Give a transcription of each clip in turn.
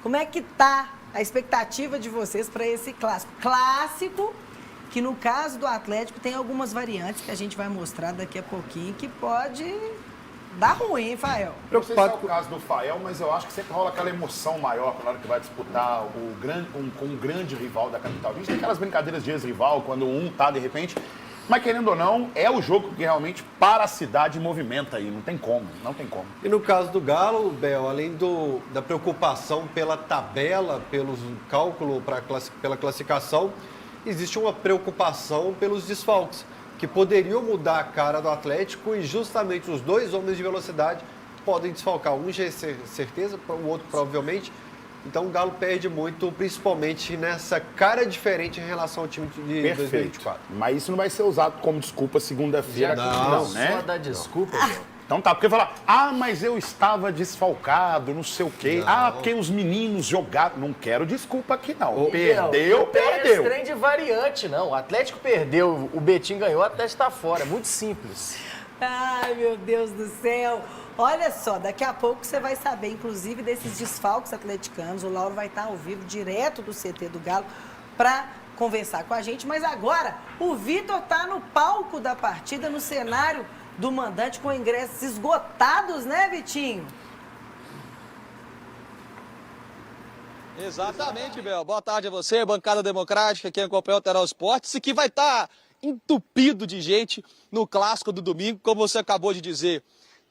Como é que tá a expectativa de vocês para esse clássico? Clássico que, no caso do Atlético, tem algumas variantes que a gente vai mostrar daqui a pouquinho que pode dar ruim, hein, Fael? Não sei se é o caso do Fael, mas eu acho que sempre rola aquela emoção maior na hora que vai disputar com um grande rival da capital. A gente tem aquelas brincadeiras de ex-rival, quando um tá de repente... Mas, querendo ou não, é o jogo que realmente para a cidade movimenta aí. Não tem como, não tem como. E no caso do Galo, Bel, além da preocupação pela tabela, pelo cálculo pela classificação, existe uma preocupação pelos desfalques, que poderiam mudar a cara do Atlético e justamente os dois homens de velocidade podem desfalcar. Um já é certeza, o outro provavelmente. Então o Galo perde muito, principalmente nessa cara diferente em relação ao time de 2024. Mas isso não vai ser usado como desculpa segunda-feira. Não, né? Só dar desculpa, Bel. Então tá, porque falar, mas eu estava desfalcado, não sei o quê. Não. Porque os meninos jogaram. Não quero desculpa aqui, não. Perdeu. Perdeu. Trem de variante, não. O Atlético perdeu, o Betim ganhou, o Atlético tá fora. É muito simples. Ai, meu Deus do céu. Olha só, daqui a pouco você vai saber, inclusive, desses desfalques atleticanos. O Lauro vai estar ao vivo, direto do CT do Galo, para conversar com a gente. Mas agora, o Vitor está no palco da partida, no cenário do mandante, com ingressos esgotados, né, Vitinho? Exatamente, Bel. Boa tarde a você, bancada democrática, quem acompanha o Terral Esportes, e que vai estar entupido de gente no clássico do domingo, como você acabou de dizer.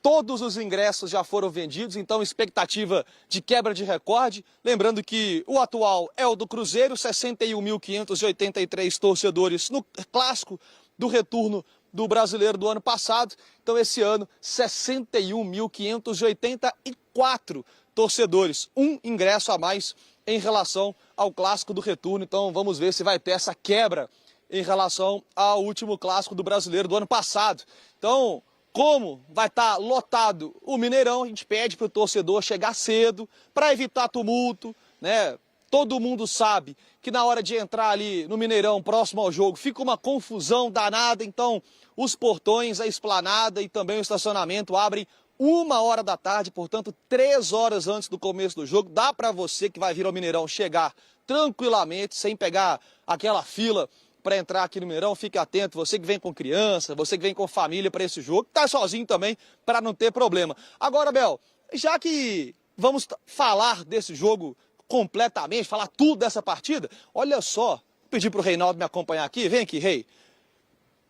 Todos os ingressos já foram vendidos, então expectativa de quebra de recorde. Lembrando que o atual é o do Cruzeiro, 61.583 torcedores no clássico do retorno do Brasileiro do ano passado. Então esse ano, 61.584 torcedores, um ingresso a mais em relação ao clássico do retorno. Então vamos ver se vai ter essa quebra em relação ao último clássico do Brasileiro do ano passado. Então, como vai estar lotado o Mineirão, a gente pede para o torcedor chegar cedo para evitar tumulto, né? Todo mundo sabe que na hora de entrar ali no Mineirão, próximo ao jogo, fica uma confusão danada. Então, os portões, a esplanada e também o estacionamento abrem 1h da tarde, portanto, 3 horas antes do começo do jogo. Dá para você que vai vir ao Mineirão chegar tranquilamente, sem pegar aquela fila para entrar aqui no Mineirão. Fique atento, você que vem com criança, você que vem com família para esse jogo, tá sozinho também, para não ter problema. Agora, Bel, já que vamos falar desse jogo completamente, falar tudo dessa partida, olha só, vou pedir para o Reinaldo me acompanhar aqui, vem aqui, Rei.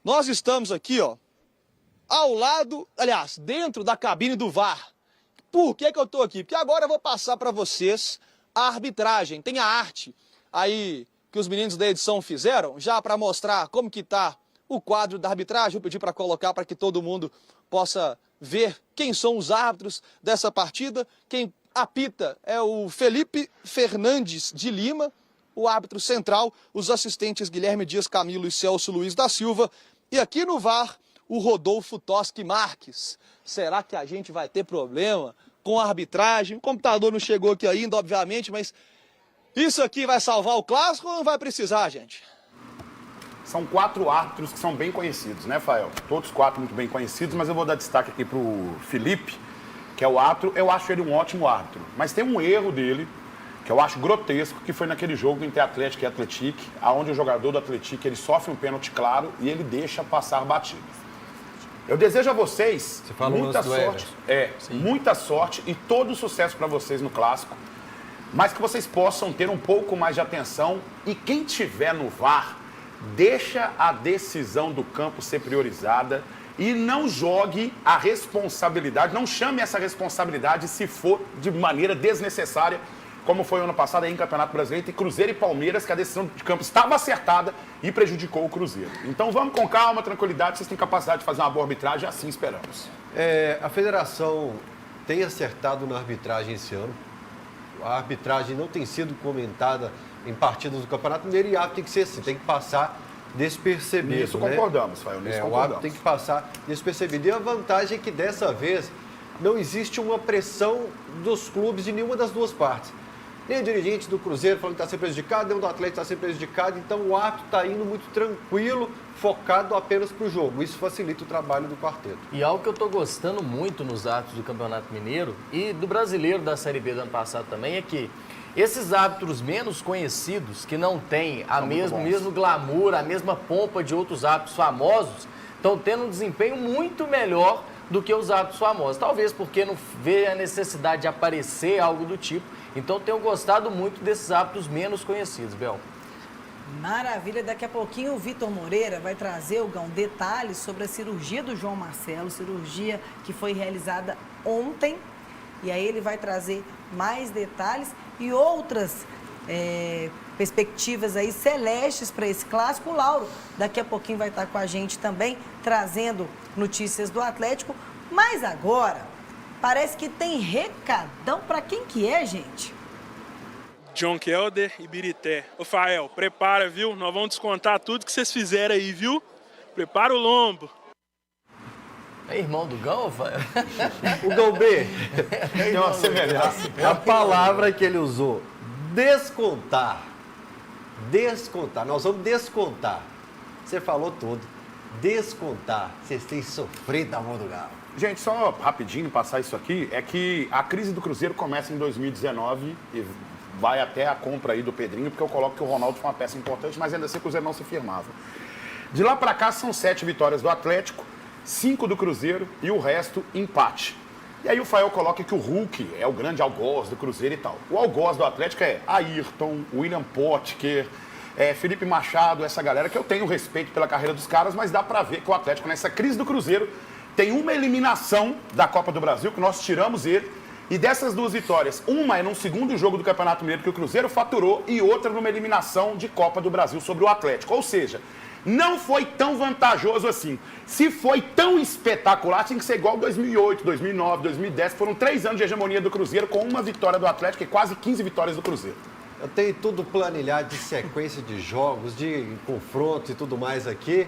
Nós estamos aqui, ó, ao lado, aliás, dentro da cabine do VAR. Por que eu estou aqui? Porque agora eu vou passar para vocês a arbitragem, tem a arte aí que os meninos da edição fizeram, já para mostrar como que tá o quadro da arbitragem. Eu pedi para colocar para que todo mundo possa ver quem são os árbitros dessa partida. Quem apita é o Felipe Fernandes de Lima, o árbitro central, os assistentes Guilherme Dias Camilo e Celso Luiz da Silva, e aqui no VAR, o Rodolfo Toschi Marques. Será que a gente vai ter problema com a arbitragem? O computador não chegou aqui ainda, obviamente, mas isso aqui vai salvar o clássico ou não vai precisar, gente? São 4 árbitros que são bem conhecidos, né, Fael? Todos 4 muito bem conhecidos, mas eu vou dar destaque aqui pro Felipe, que é o árbitro. Eu acho ele um ótimo árbitro, mas tem um erro dele, que eu acho grotesco, que foi naquele jogo entre Atlético e Atlético, onde o jogador do Atlético ele sofre um pênalti claro e ele deixa passar batido. Eu desejo a vocês muita sorte, muita sorte e todo o sucesso para vocês no clássico, mas que vocês possam ter um pouco mais de atenção e quem tiver no VAR, deixa a decisão do campo ser priorizada e não jogue a responsabilidade, não chame essa responsabilidade se for de maneira desnecessária, como foi o ano passado aí em Campeonato Brasileiro, entre Cruzeiro e Palmeiras, que a decisão de campo estava acertada e prejudicou o Cruzeiro. Então vamos com calma, tranquilidade, vocês têm capacidade de fazer uma boa arbitragem, assim esperamos. A federação tem acertado na arbitragem esse ano. A arbitragem não tem sido comentada em partidas do Campeonato Mineiro e o árbitro tem que ser assim, tem que passar despercebido. Nisso concordamos, Fael, nisso concordamos. O árbitro tem que passar despercebido. E a vantagem é que dessa vez não existe uma pressão dos clubes de nenhuma das duas partes. Nem o dirigente do Cruzeiro falando que está sendo prejudicado, nem o do Atlético está sendo prejudicado. Então o árbitro está indo muito tranquilo, focado apenas para o jogo. Isso facilita o trabalho do quarteto. E algo que eu estou gostando muito nos árbitros do Campeonato Mineiro e do Brasileiro da Série B do ano passado também é que Esses árbitros menos conhecidos, que não têm o muito mesmo glamour, a mesma pompa de outros árbitros famosos, estão tendo um desempenho muito melhor do que os árbitros famosos. Talvez porque não vê a necessidade de aparecer, algo do tipo. Então, tenho gostado muito desses árbitros menos conhecidos, Bel. Maravilha, daqui a pouquinho o Vitor Moreira vai trazer, Gão, detalhes sobre a cirurgia do João Marcelo, cirurgia que foi realizada ontem, e aí ele vai trazer mais detalhes e outras perspectivas aí celestes para esse clássico. O Lauro daqui a pouquinho vai estar com a gente também, trazendo notícias do Atlético, mas agora parece que tem recadão para quem que é, gente? John Kelder e Birité. Ô, Fael, prepara, viu? Nós vamos descontar tudo que vocês fizeram aí, viu? Prepara o lombo. É irmão do Gão, Fael? O Gão B tem uma semelhança. A palavra que ele usou, descontar. Descontar. Nós vamos descontar. Você falou tudo. Descontar. Vocês têm sofrido a mão do Galo. Gente, só rapidinho passar isso aqui, é que a crise do Cruzeiro começa em 2019 e vai até a compra aí do Pedrinho, porque eu coloco que o Ronaldo foi uma peça importante, mas ainda assim o Cruzeiro não se firmava. De lá pra cá são 7 vitórias do Atlético, 5 do Cruzeiro e o resto empate. E aí o Fael coloca que o Hulk é o grande algoz do Cruzeiro e tal. O algoz do Atlético é Ayrton, William Potker, Felipe Machado, essa galera que eu tenho respeito pela carreira dos caras, mas dá pra ver que o Atlético nessa crise do Cruzeiro tem uma eliminação da Copa do Brasil, que nós tiramos ele. E dessas 2 vitórias, uma é num segundo jogo do Campeonato Mineiro que o Cruzeiro faturou e outra numa eliminação de Copa do Brasil sobre o Atlético. Ou seja, não foi tão vantajoso assim. Se foi tão espetacular, tinha que ser igual 2008, 2009, 2010. Foram 3 anos de hegemonia do Cruzeiro com uma vitória do Atlético e quase 15 vitórias do Cruzeiro. Eu tenho tudo planilhado de sequência de jogos, de confrontos e tudo mais aqui.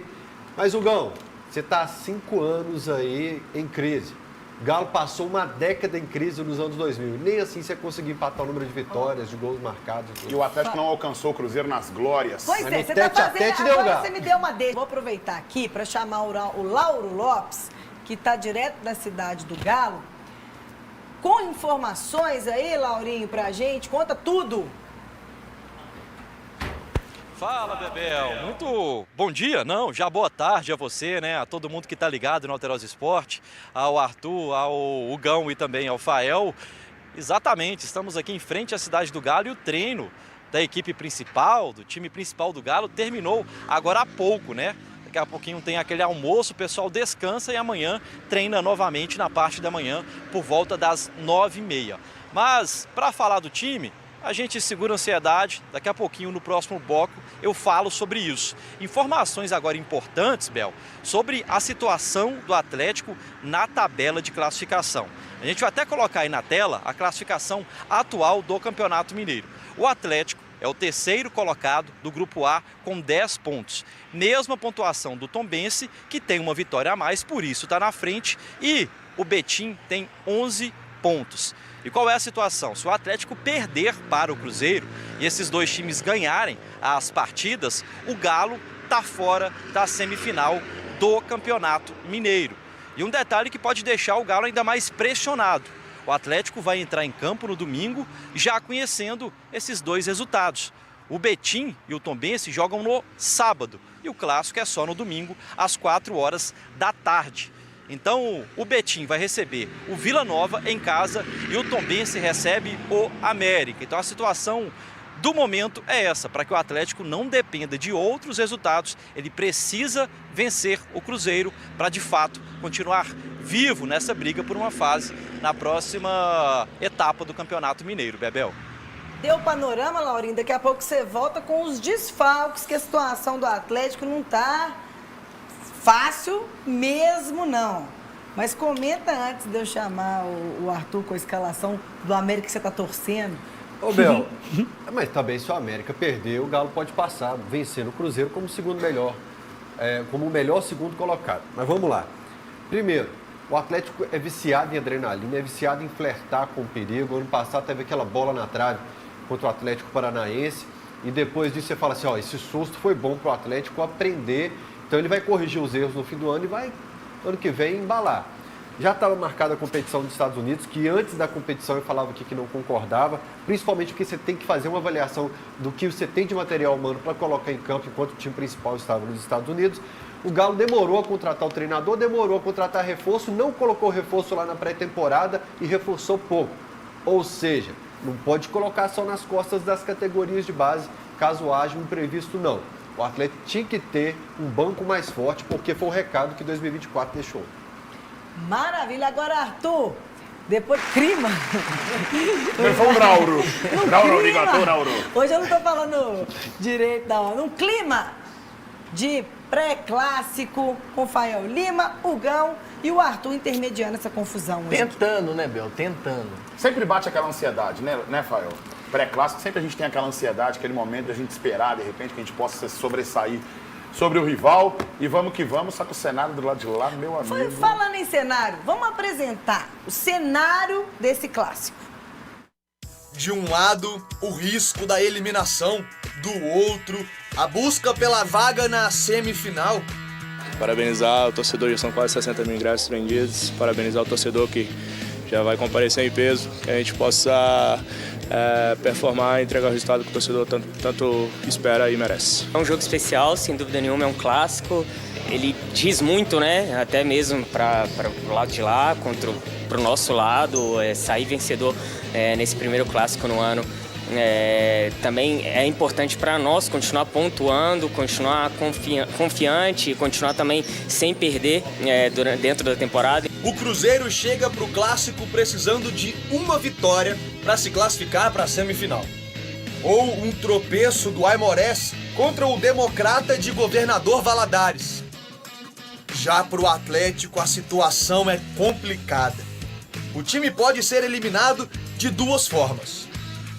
Mas, Hugão, você está há 5 anos aí em crise. O Galo passou uma década em crise nos anos 2000. Nem assim você conseguiu empatar o número de vitórias, de gols marcados. E o Atlético não alcançou o Cruzeiro nas glórias. Pois Mas é, no você tá tete a fazendo... tete deu Agora Galo. você me deu uma deixa. Vou aproveitar aqui para chamar o Lauro Lopes, que está direto da cidade do Galo, com informações aí, Laurinho, pra gente. Conta tudo. Fala, Bebel. Muito bom dia, não, já boa tarde a você, né, a todo mundo que está ligado no Alterosa Esporte, ao Arthur, ao Hugão e também ao Fael. Exatamente, estamos aqui em frente à cidade do Galo e o treino da equipe principal, do time principal do Galo, terminou agora há pouco, né? Daqui a pouquinho tem aquele almoço, o pessoal descansa e amanhã treina novamente na parte da manhã por volta das 9h30. Mas, para falar do time, a gente segura a ansiedade, daqui a pouquinho no próximo bloco eu falo sobre isso. Informações agora importantes, Bel, sobre a situação do Atlético na tabela de classificação. A gente vai até colocar aí na tela a classificação atual do Campeonato Mineiro. O Atlético é o 3º colocado do Grupo A com 10 pontos. Mesma pontuação do Tombense, que tem uma vitória a mais, por isso está na frente. E o Betim tem 11 pontos. E qual é a situação? Se o Atlético perder para o Cruzeiro e esses 2 times ganharem as partidas, o Galo está fora da semifinal do Campeonato Mineiro. E um detalhe que pode deixar o Galo ainda mais pressionado. O Atlético vai entrar em campo no domingo já conhecendo esses 2 resultados. O Betim e o Tombense jogam no sábado e o clássico é só no domingo às 16h. Então, o Betim vai receber o Vila Nova em casa e o Tombense recebe o América. Então, a situação do momento é essa. Para que o Atlético não dependa de outros resultados, ele precisa vencer o Cruzeiro para, de fato, continuar vivo nessa briga por uma fase na próxima etapa do Campeonato Mineiro, Bebel. Deu panorama, Laurinho. Daqui a pouco você volta com os desfalques, que a situação do Atlético não está fácil mesmo, não. Mas comenta antes de eu chamar o Arthur com a escalação do América que você está torcendo. Ô, Bel, mas também se o América perder, o Galo pode passar, vencendo o Cruzeiro como segundo melhor, como o melhor segundo colocado. Mas vamos lá. Primeiro, o Atlético é viciado em adrenalina, é viciado em flertar com o perigo. Ano passado teve aquela bola na trave contra o Atlético Paranaense e depois disso você fala assim, ó, esse susto foi bom para o Atlético aprender. Então ele vai corrigir os erros no fim do ano e vai, ano que vem, embalar. Já estava marcada a competição dos Estados Unidos, que antes da competição eu falava aqui que não concordava, principalmente porque você tem que fazer uma avaliação do que você tem de material humano para colocar em campo enquanto o time principal estava nos Estados Unidos. O Galo demorou a contratar o treinador, demorou a contratar reforço, não colocou reforço lá na pré-temporada e reforçou pouco. Ou seja, não pode colocar só nas costas das categorias de base, caso haja um imprevisto, não. O Atlético tinha que ter um banco mais forte, porque foi o recado que 2024 deixou. Maravilha. Agora, Arthur, depois clima. Foi o Rauro. Rauro, ligador, Rauro. Hoje eu não estou falando direito, não. Num clima de pré-clássico com Fael Lima, o Gão e o Arthur intermediando essa confusão. Tentando, né, Bel? Tentando. Sempre bate aquela ansiedade, né, Fael? Pré-clássico, sempre a gente tem aquela ansiedade, aquele momento de a gente esperar, de repente, que a gente possa se sobressair sobre o rival. E vamos que vamos, só que o cenário do lado de lá, meu amigo. Falando em cenário, vamos apresentar o cenário desse clássico. De um lado, o risco da eliminação, do outro, a busca pela vaga na semifinal. Parabenizar o torcedor, já são quase 60 mil ingressos vendidos. Parabenizar o torcedor que já vai comparecer em peso, que a gente possa performar e entregar o resultado que o torcedor tanto espera e merece. É um jogo especial, sem dúvida nenhuma, é um clássico. Ele diz muito, né? Até mesmo para o lado de lá, para o nosso lado, sair vencedor nesse primeiro clássico no ano. Também é importante para nós continuar pontuando, continuar confiante, continuar também sem perder dentro da temporada. O Cruzeiro chega para o clássico precisando de uma vitória para se classificar para a semifinal. Ou um tropeço do Aimorés contra o Democrata de Governador Valadares. Já para o Atlético a situação é complicada. O time pode ser eliminado de duas formas.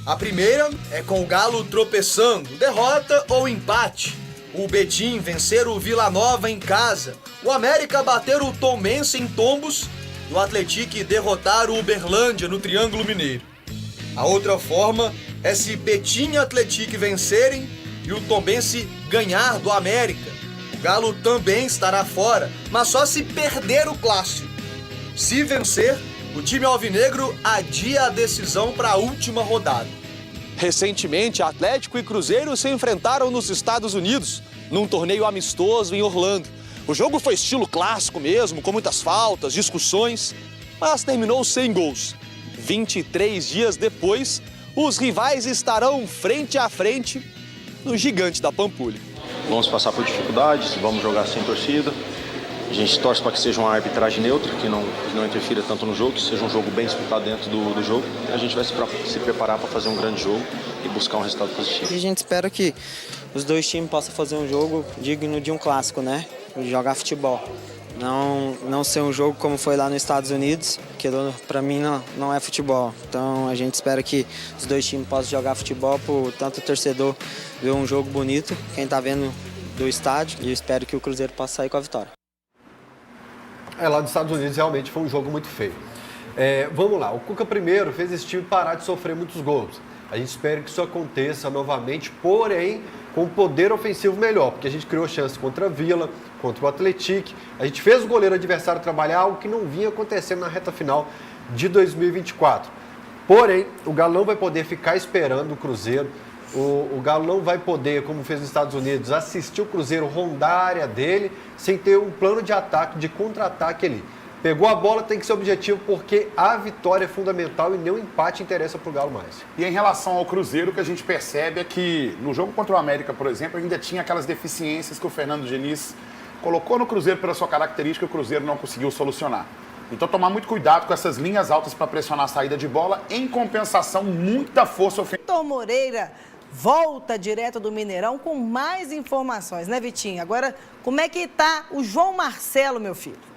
A primeira é com o Galo tropeçando, derrota ou empate. O Betim vencer o Vila Nova em casa, o América bater o Tombense em Tombos e o Atlético derrotar o Uberlândia no Triângulo Mineiro. A outra forma é se Betim e Atlético vencerem e o Tombense ganhar do América. O Galo também estará fora, mas só se perder o clássico. Se vencer, o time alvinegro adia a decisão para a última rodada. Recentemente, Atlético e Cruzeiro se enfrentaram nos Estados Unidos, num torneio amistoso em Orlando. O jogo foi estilo clássico mesmo, com muitas faltas, discussões, mas terminou sem gols. 23 dias depois, os rivais estarão frente a frente no Gigante da Pampulha. Vamos passar por dificuldades, vamos jogar sem torcida. A gente torce para que seja uma arbitragem neutra, que não interfira tanto no jogo, que seja um jogo bem disputado dentro do jogo. A gente vai se preparar para fazer um grande jogo e buscar um resultado positivo. E a gente espera que os dois times possam fazer um jogo digno de um clássico, né? Jogar futebol. Não ser um jogo como foi lá nos Estados Unidos, que para mim não é futebol. Então a gente espera que os dois times possam jogar futebol, por tanto o torcedor ver um jogo bonito, quem está vendo do estádio, e eu espero que o Cruzeiro possa sair com a vitória. Lá dos Estados Unidos realmente foi um jogo muito feio. Vamos lá, o Cuca primeiro fez esse time parar de sofrer muitos gols. A gente espera que isso aconteça novamente, porém com poder ofensivo melhor, porque a gente criou chance contra a Vila, contra o Atlético, a gente fez o goleiro adversário trabalhar, algo que não vinha acontecendo na reta final de 2024. Porém, o Galo não vai poder ficar esperando o Cruzeiro, o Galo não vai poder, como fez nos Estados Unidos, assistir o Cruzeiro rondar a área dele sem ter um plano de ataque, de contra-ataque ali. Pegou a bola, tem que ser objetivo, porque a vitória é fundamental e nem o empate interessa para o Galo mais. E em relação ao Cruzeiro, o que a gente percebe é que no jogo contra o América, por exemplo, ainda tinha aquelas deficiências que o Fernando Diniz colocou no Cruzeiro pela sua característica e o Cruzeiro não conseguiu solucionar. Então tomar muito cuidado com essas linhas altas para pressionar a saída de bola, em compensação, muita força ofensiva. Vitor Moreira volta direto do Mineirão com mais informações, né, Vitinho? Agora, como é que tá o João Marcelo, meu filho?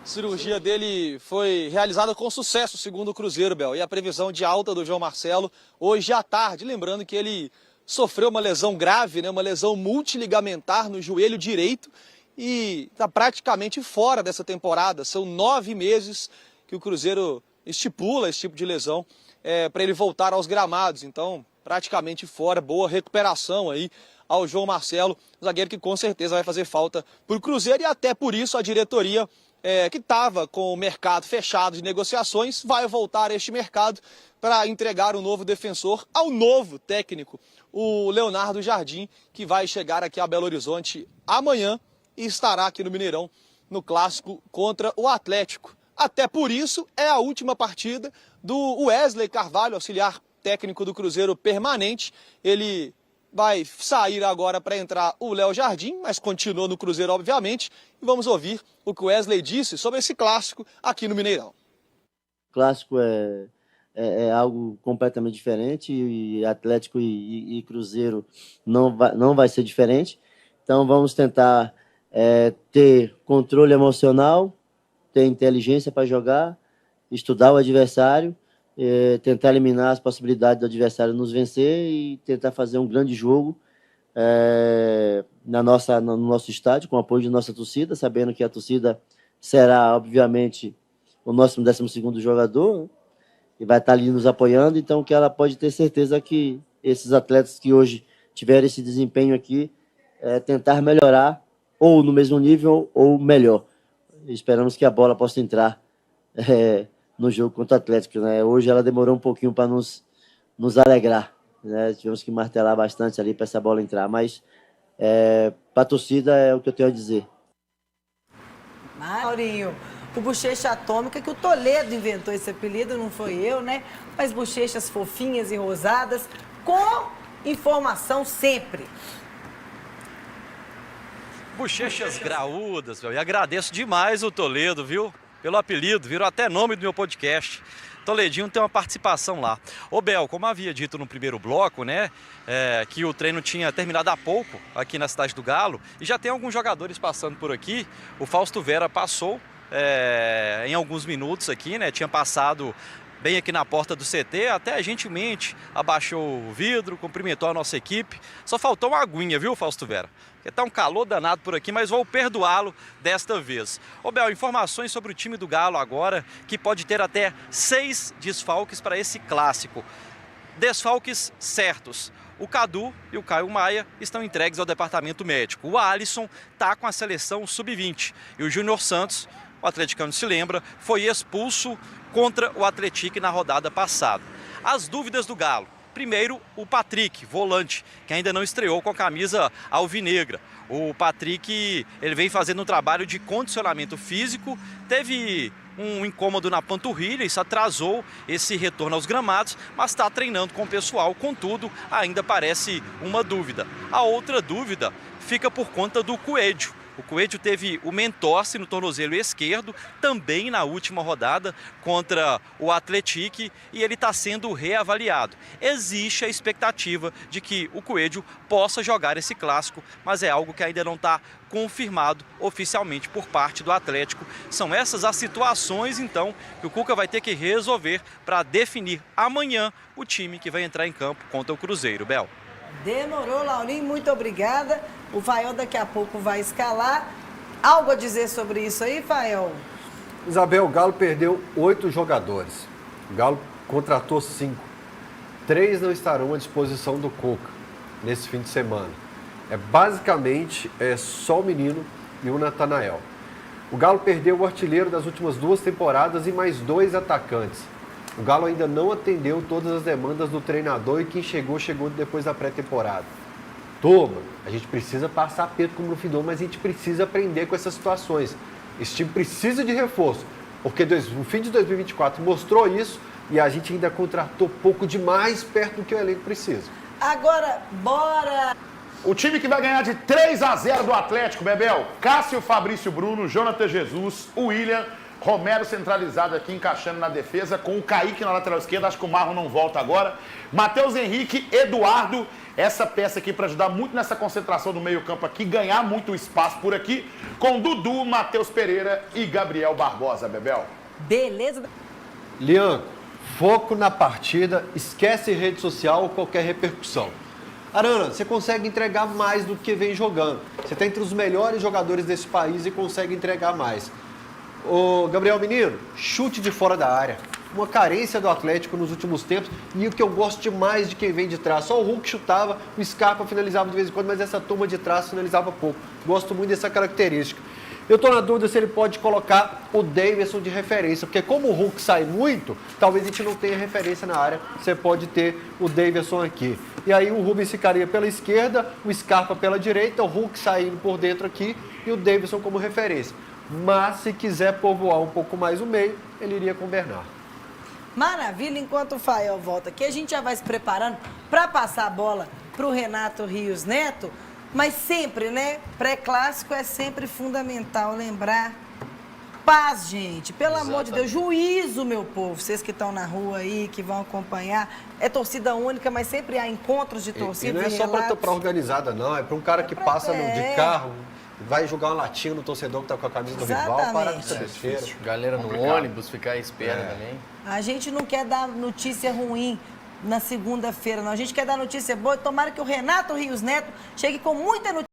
A cirurgia dele foi realizada com sucesso, segundo o Cruzeiro, Bel. E a previsão de alta do João Marcelo hoje à tarde. Lembrando que ele sofreu uma lesão grave, né, uma lesão multiligamentar no joelho direito e está praticamente fora dessa temporada. São 9 meses que o Cruzeiro estipula esse tipo de lesão para ele voltar aos gramados. Então, praticamente fora, boa recuperação aí ao João Marcelo, zagueiro que com certeza vai fazer falta para o Cruzeiro, e até por isso a diretoria, que estava com o mercado fechado de negociações, vai voltar a este mercado para entregar um novo defensor ao novo técnico, o Leonardo Jardim, que vai chegar aqui a Belo Horizonte amanhã e estará aqui no Mineirão no clássico contra o Atlético. Até por isso é a última partida do Wesley Carvalho, auxiliar técnico do Cruzeiro permanente. Ele vai sair agora para entrar o Léo Jardim, mas continuou no Cruzeiro, obviamente. E vamos ouvir o que o Wesley disse sobre esse clássico aqui no Mineirão. O clássico é algo completamente diferente, e Atlético e Cruzeiro não vai ser diferente. Então vamos tentar ter controle emocional, ter inteligência para jogar, estudar o adversário, tentar eliminar as possibilidades do adversário nos vencer e tentar fazer um grande jogo no nosso estádio, com o apoio de nossa torcida, sabendo que a torcida será, obviamente, o nosso 12º jogador, né? E vai estar ali nos apoiando, então que ela pode ter certeza que esses atletas que hoje tiveram esse desempenho aqui, tentar melhorar, ou no mesmo nível, ou melhor. Esperamos que a bola possa entrar no jogo contra o Atlético, né? Hoje ela demorou um pouquinho para nos alegrar, né? Tivemos que martelar bastante ali para essa bola entrar, mas para a torcida é o que eu tenho a dizer. Maurinho, o Bochecha Atômica, que o Toledo inventou esse apelido, não foi eu, né? Mas bochechas fofinhas e rosadas, com informação sempre. Bochechas graúdas, meu. E agradeço demais o Toledo, viu? Pelo apelido, virou até nome do meu podcast. Toledinho tem uma participação lá. Ô Bel, como havia dito no primeiro bloco, né, que o treino tinha terminado há pouco aqui na Cidade do Galo, e já tem alguns jogadores passando por aqui. O Fausto Vera passou em alguns minutos aqui, né, tinha passado bem aqui na porta do CT, até gentilmente abaixou o vidro, cumprimentou a nossa equipe. Só faltou uma aguinha, viu, Fausto Vera? Porque tá um calor danado por aqui, mas vou perdoá-lo desta vez. Ô Bel, informações sobre o time do Galo agora, que pode ter até 6 desfalques para esse clássico. Desfalques certos. O Cadu e o Caio Maia estão entregues ao departamento médico. O Alisson está com a seleção sub-20. E o Júnior Santos, o atleticano se lembra, foi expulso contra o Atlético na rodada passada. As dúvidas do Galo. Primeiro, o Patrick, volante, que ainda não estreou com a camisa alvinegra. O Patrick, ele vem fazendo um trabalho de condicionamento físico, teve um incômodo na panturrilha, isso atrasou esse retorno aos gramados, mas está treinando com o pessoal, contudo, ainda parece uma dúvida. A outra dúvida fica por conta do Coelho. O Coelho teve o entorse no tornozelo esquerdo, também na última rodada contra o Atlético, e ele está sendo reavaliado. Existe a expectativa de que o Coelho possa jogar esse clássico, mas é algo que ainda não está confirmado oficialmente por parte do Atlético. São essas as situações, então, que o Cuca vai ter que resolver para definir amanhã o time que vai entrar em campo contra o Cruzeiro. Bel. Demorou, Laurinho, muito obrigada. O Fael daqui a pouco vai escalar. Algo a dizer sobre isso aí, Fael? Isabel, o Galo perdeu 8 jogadores. O Galo contratou 5. 3 não estarão à disposição do Cuca nesse fim de semana. Basicamente, só o Menino e o Natanael. O Galo perdeu o artilheiro das últimas 2 temporadas e mais 2 atacantes. O Galo ainda não atendeu todas as demandas do treinador, e quem chegou depois da pré-temporada. Turma, a gente precisa passar aperto como no Fidon, mas a gente precisa aprender com essas situações. Esse time precisa de reforço, porque o fim de 2024 mostrou isso, e a gente ainda contratou pouco demais perto do que o elenco precisa. Agora, bora! O time que vai ganhar de 3-0 do Atlético, Bebel: Cássio, Fabrício Bruno, Jonathan Jesus, o William, Romero centralizado aqui, encaixando na defesa, com o Kaique na lateral esquerda. Acho que o Marlon não volta agora. Matheus Henrique, Eduardo, essa peça aqui para ajudar muito nessa concentração do meio campo aqui, ganhar muito espaço por aqui, com Dudu, Matheus Pereira e Gabriel Barbosa, Bebel. Beleza. Lian, foco na partida, esquece rede social ou qualquer repercussão. Arana, você consegue entregar mais do que vem jogando. Você está entre os melhores jogadores desse país e consegue entregar mais. Ô, Gabriel Menino, chute de fora da área. uma carência do Atlético nos últimos tempos e o que eu gosto demais de quem vem de trás. Só o Hulk chutava, o Scarpa finalizava de vez em quando, mas essa turma de trás finalizava pouco. Gosto muito dessa característica. Eu estou na dúvida se ele pode colocar o Davidson de referência, porque como o Hulk sai muito, talvez a gente não tenha referência na área, você pode ter o Davidson aqui. E aí o Rubens ficaria pela esquerda, o Scarpa pela direita, o Hulk saindo por dentro aqui e o Davidson como referência. Mas se quiser povoar um pouco mais o meio, ele iria com o Bernardo. Maravilha, enquanto o Fael volta aqui, a gente já vai se preparando para passar a bola para o Renato Rios Neto. Mas sempre, né? Pré-clássico é sempre fundamental lembrar. Paz, gente. Pelo amor de Deus. Juízo, meu povo. Vocês que estão na rua aí, que vão acompanhar. É torcida única, mas sempre há encontros de torcida. E não é só para organizada, não. É para um cara que passa de carro, vai jogar uma latinha no torcedor que está com a camisa do rival. Para com essa besteira. Galera no ônibus, ficar à espera também. A gente não quer dar notícia ruim na segunda-feira, não. A gente quer dar notícia boa. Tomara que o Renato Rios Neto chegue com muita notícia.